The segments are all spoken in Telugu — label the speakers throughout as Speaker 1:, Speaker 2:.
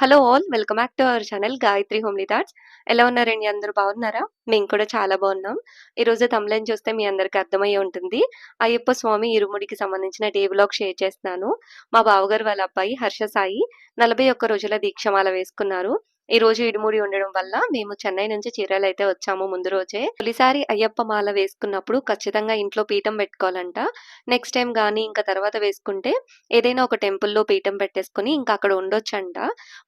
Speaker 1: Hello all. Welcome back to our channel 'Gayatri homely thoughts'. ఎలా ఉన్నారండి? అందరూ బాగున్నారా? మేము కూడా చాలా బాగున్నాం. ఈరోజు థంబ్‌నెయిల్ చూస్తే మీ అందరికి అర్థమయ్యే ఉంటుంది. అయ్యప్ప స్వామి ఇరుముడికి సంబంధించిన డే వ్లాగ్ షేర్ చేస్తున్నాను. మా బావగారు వాళ్ళ అబ్బాయి హర్ష సాయి 41 రోజుల దీక్షమాల వేసుకున్నారు. ఈ రోజు ఇరుముడి ఉండడం వల్ల మేము చెన్నై నుంచి చీరాలైతే వచ్చాము ముందు రోజే. తొలిసారి అయ్యప్ప మాల వేసుకున్నప్పుడు ఖచ్చితంగా ఇంట్లో పీఠం పెట్టుకోవాలంట. నెక్స్ట్ టైమ్ గానీ ఇంకా తర్వాత వేసుకుంటే ఏదైనా ఒక టెంపుల్‌లో పీఠం పెట్టేసుకొని ఇంకా అక్కడ ఉండొచ్చంట.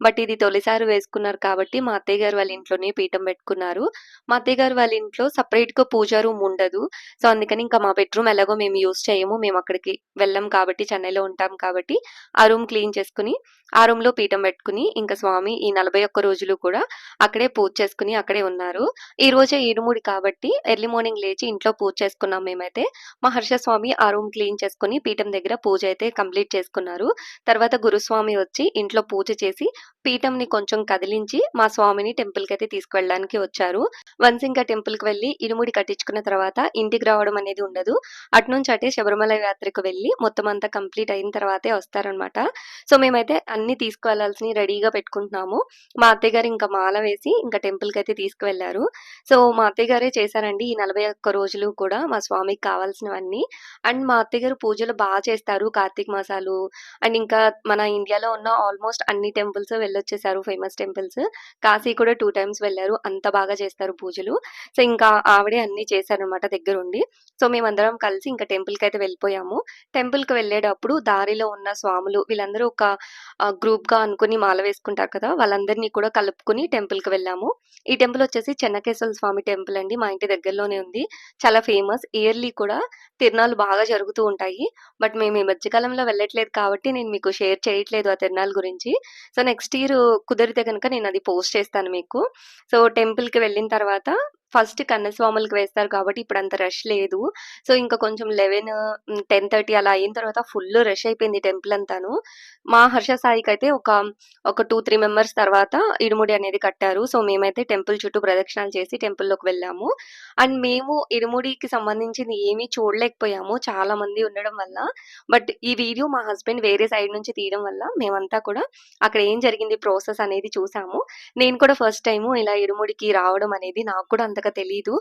Speaker 1: బట్ ఇది తొలిసారి వేసుకున్నారు కాబట్టి మా అత్తయ్య గారు వాళ్ళ ఇంట్లోనే పీఠం పెట్టుకున్నారు. మా అత్తయ్య గారు వాళ్ళ ఇంట్లో సెపరేట్‌గా పూజా రూమ్ ఉండదు. సో, అందుకని ఇంకా మా బెడ్‌రూమ్ ఎలాగో మేము యూజ్ చేయము. మేము అక్కడికి వెళ్ళం కాబట్టి చెన్నైలో ఉంటాం కాబట్టి ఆ రూమ్ క్లీన్ చేసుకొని, ఆ రూమ్‌లో పీఠం పెట్టుకొని ఇంకా స్వామి ఈ 41 రోజులు కూడా అక్కడే పూజ చేసుకొని అక్కడే ఉన్నారు. ఈ రోజే ఇరుముడి కాబట్టి ఎర్లీ మార్నింగ్ లేచి ఇంట్లో పూజ చేసుకున్నాం మేమైతే. మా హర్ష స్వామి ఆ రూమ్ క్లీన్ చేసుకొని పీఠం దగ్గర పూజ అయితే కంప్లీట్ చేసుకున్నారు. తర్వాత గురుస్వామి వచ్చి ఇంట్లో పూజ చేసి పీఠంని కొంచెం కదిలించి మా స్వామిని టెంపుల్‌కైతే తీసుకువెళ్ళడానికి వచ్చారు. వన్స్ ఇంకా టెంపుల్‌కి వెళ్లి ఇరుముడి కట్టించుకున్న తర్వాత ఇంటికి రావడం అనేది ఉండదు. అటునుంచి అటే శబరిమల యాత్రకు వెళ్లి మొత్తం అంతా కంప్లీట్ అయిన తర్వాతే వస్తారనమాట. సో, మేమైతే అన్నీ తీసుకువెళ్ళాల్సినవి రెడీగా పెట్టుకుంటున్నాము. మా అత్తయ్య గారు ఇంకా మాల వేసి ఇంకా టెంపుల్‌కైతే తీసుకువెళ్లారు. సో, మా అత్తయ్య గారే చేశారండి ఈ 41 రోజులు కూడా మా స్వామికి కావాల్సినవన్నీ. అండ్ మా అత్తయ్య గారు పూజలు చేస్తారు. కార్తీక మాసాలు అండ్ ఇంకా మన ఇండియాలో ఉన్న ఆల్మోస్ట్ అన్ని టెంపుల్స్ వెళ్ళొచ్చేసారు ఫేమస్ టెంపుల్స్. కాశీ కూడా 2 టైమ్స్ వెళ్లారు. అంత బాగా చేస్తారు పూజలు. సో, ఇంకా ఆవిడే అన్నీ చేశారనమాట దగ్గరుండి. సో, మేమందరం కలిసి ఇంకా టెంపుల్‌కైతే వెళ్ళిపోయాము. టెంపుల్‌కి వెళ్ళేటప్పుడు దారిలో ఉన్న స్వాములు వీళ్ళందరూ ఒక గ్రూప్‌గా అనుకుని మాల వేసుకుంటారు కదా! వాళ్ళందరినీ కూడా కలుపుకొని టెంపుల్‌కి వెళ్ళాము. ఈ టెంపుల్ వచ్చేసి చెన్నకేశవ స్వామి టెంపుల్ అండి. మా ఇంటి దగ్గరలోనే ఉంది. చాలా ఫేమస్. ఇయర్‌లీ కూడా తిరునాళ్ళు బాగా జరుగుతూ ఉంటాయి. బట్ మేము ఈ మధ్య కాలంలో వెళ్ళట్లేదు కాబట్టి నేను మీకు షేర్ చేయట్లేదు ఆ తిరునాళ్ళ గురించి. సో, నెక్స్ట్ ఇయర్ కుదిరితే గనుక నేనది పోస్ట్ చేస్తాను మీకు. సో, టెంపుల్‌కి వెళ్ళిన తర్వాత ఫస్ట్ కన్యస్వాములకి వేస్తారు కాబట్టి ఇప్పుడంత రష్ లేదు. సో, ఇంకా కొంచెం 11, 10:30 అలా అయిన తర్వాత ఫుల్ రష్ అయిపోయింది టెంపుల్ అంతాను. మా హర్ష సాయికైతే ఒక 2, 3 మెంబర్స్ తర్వాత ఇరుముడి అనేది కట్టారు. సో, మేమైతే టెంపుల్ చుట్టూ ప్రదక్షిణాలు చేసి టెంపుల్‌లోకి వెళ్ళాము. అండ్ మేము ఇరుముడికి సంబంధించింది ఏమీ చూడలేకపోయాము చాలా మంది ఉండడం వల్ల. బట్ ఈ వీడియో మా హస్బెండ్ వేరే సైడ్ నుంచి తీయడం వల్ల మేమంతా కూడా అక్కడ ఏం జరిగింది ప్రాసెస్ అనేది చూసాము. నేను కూడా ఫస్ట్ టైము ఇలా ఇరుముడికి రావడం అనేది నాకు కూడా అంతగా తెలీదు.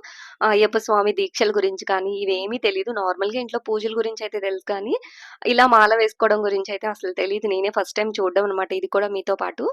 Speaker 1: అయ్యప్ప స్వామి దీక్షల గురించి కానీ ఇవేమీ తెలీదు. నార్మల్‌గా ఇంట్లో పూజల గురించయితే తెలుసు కానీ, ఇలా మాల వేసుకోవడం గురించయితే అసలు తెలీదు. నేనే ఫస్ట్ టైమ్ చూడడం అనమాట ఇది కూడా మీతో పాటు.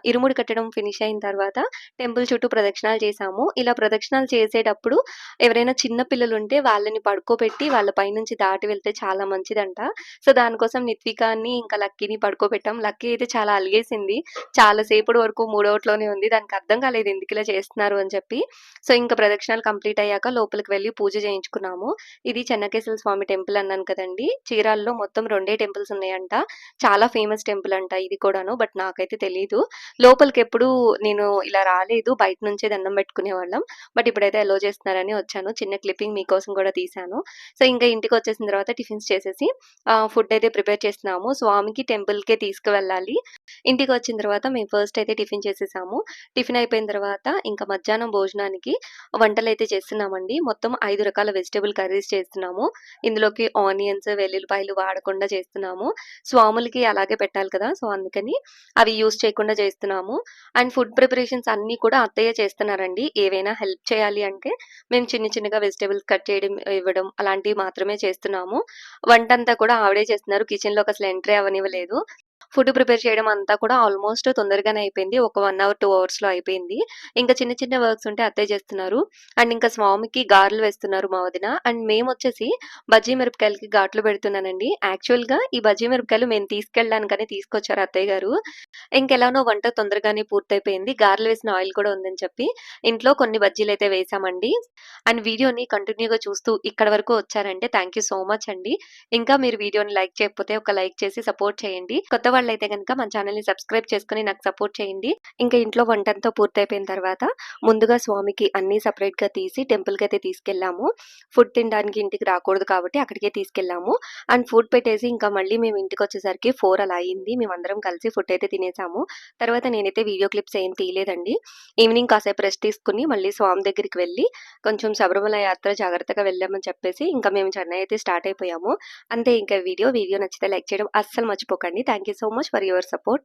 Speaker 1: ఇరుముడి కట్టడం ఫినిష్ అయిన తర్వాత టెంపుల్ చుట్టూ ప్రదక్షిణాలు చేశాము. ఇలా ప్రదక్షిణాలు చేసేటప్పుడు ఎవరైనా చిన్న పిల్లలుంటే వాళ్ళని పడుకోబెట్టి వాళ్ళ పైనుంచి దాటి వెళ్తే చాలా మంచిదంట. సో, దానికోసం నిత్వికాని ఇంకా లక్కీని పడుకోబెట్టాం. లక్కీ అయితే చాలా అలిగేసింది. చాలా సేపటి వరకు మూడవుట్లోనే ఉంది. దానికి అర్థం కాలేదు ఎందుకిలా చేస్తున్నారు అని చెప్పి. సో, ఇంకా ప్రదక్షిణాలు కంప్లీట్ అయ్యాక లోపలికి వెళ్లి పూజ చేయించుకున్నాము. ఇది చెన్నకేశవ స్వామి టెంపుల్ అన్నాను కదండీ! చీరాలలో మొత్తం 2 టెంపుల్స్ ఉన్నాయంట. చాలా ఫేమస్ టెంపుల్ అంట ఇది కూడాను. బట్ నాకైతే తెలీదు. లోపలికెప్పుడూ నేను ఇలా రాలేదు. బయట నుంచే దండం పెట్టుకునేవాళ్ళం. బట్ ఇప్పుడైతే అలో చేస్తున్నారని వచ్చాను. చిన్న క్లిప్పింగ్ మీకోసం కూడా తీశాను. సో, ఇంకా ఇంటికొచ్చేసిన తర్వాత టిఫిన్స్ చేసేసి ఫుడ్ అయితే ప్రిపేర్ చేస్తున్నాము. స్వామికి టెంపుల్‌కే తీసుకువెళ్ళాలి. ఇంటికొచ్చిన తర్వాత మేము ఫస్ట్ అయితే టిఫిన్ చేసేసాము. టిఫిన్ అయిపోయిన తర్వాత ఇంకా మధ్యాహ్నం భోజనానికి వంటలైతే చేస్తున్నామండి. మొత్తం 5 రకాల వెజిటబుల్ కర్రీస్ చేస్తున్నాము. ఇందులోకి ఆనియన్స్, వెల్లుల్లిపాయలు వాడకుండా చేస్తున్నాము. స్వాములకి అలాగే పెట్టాలి కదా! సో, అందుకని అవి యూజ్ చేయకుండా చేస్తున్నాము. అండ్ ఫుడ్ ప్రిపరేషన్స్ అన్నీ కూడా అత్తయ్య చేస్తున్నారండి. ఏవైనా హెల్ప్ చేయాలి అంటే మేము చిన్న చిన్నగా వెజిటబుల్స్ కట్ చేయడం, ఇవ్వడం అలాంటివి మాత్రమే చేస్తున్నాము. వంటంతా కూడా ఆవిడే చేస్తున్నారు. కిచెన్‌లోకి అసలు ఎంట్రీ అవ్వనివ్వలేదు. ఫుడ్ ప్రిపేర్ చేయడం అంతా కూడా ఆల్మోస్ట్ తొందరగానే అయిపోయింది. ఒక 1 అవర్, 2 అవర్స్‌లో అయిపోయింది. ఇంకా చిన్న చిన్న వర్క్స్ ఉంటే అత్తయ్య చేస్తున్నారు. అండ్ ఇంకా స్వామికి గారెలు వేస్తున్నారు మా వదిన. అండ్ మేమొచ్చేసి బజ్జీ మిరపకాయలకి ఘాట్లు పెడుతున్నానండి. యాక్చువల్‌గా ఈ బజ్జీ మిరపకాయలు మేము తీసుకెళ్ళడానికని తీసుకొచ్చారు అత్తయ్య గారు. ఇంకెలానో వంట తొందరగానే పూర్తయిపోయింది. గారెలు వేసిన ఆయిల్ కూడా ఉందని చెప్పి ఇంట్లో కొన్ని బజ్జీలైతే వేశామండి. అండ్ వీడియోని కంటిన్యూ‌గా చూస్తూ ఇక్కడి వరకు వచ్చారంటే థాంక్ యూ సో మచ్ అండి. ఇంకా మీరు వీడియోని లైక్ చేయకపోతే ఒక లైక్ చేసి సపోర్ట్ చేయండి. కొత్త వాళ్ళైతే గనుక మన ఛానెల్‌ని సబ్స్క్రైబ్ చేసుకొని నాకు సపోర్ట్ చేయండి. ఇంకా ఇంట్లో వంటంతా పూర్తయిపోయిన తర్వాత ముందుగా స్వామికి అన్నీ సెపరేట్‌గా తీసి టెంపుల్‌కైతే తీసుకెళ్ళాము. ఫుడ్ తినడానికి ఇంటికి రాకూడదు కాబట్టి అక్కడికే తీసుకెళ్ళాము. అండ్ ఫుడ్ పెట్టేసి ఇంకా మళ్ళీ మేము ఇంటికొచ్చేసరికి 4 అలా అయింది. మేమందరం కలిసి ఫుడ్ అయితే తినేసాము. తర్వాత నేనైతే వీడియో క్లిప్స్ ఏం తీయలేదండి. ఈవినింగ్ కాసేపు రెస్ట్ తీసుకొని మళ్ళీ స్వామి దగ్గరికి వెళ్ళి కొంచెం శబరిమల యాత్ర జాగ్రత్తగా వెళ్ళామని చెప్పేసి ఇంకా మేము చెన్నై అయితే స్టార్ట్ అయిపోయాము. అంతే ఇంకా వీడియో నచ్చితే లైక్ చేయడం అస్సలు మర్చిపోకండి. Thank you so much for your support.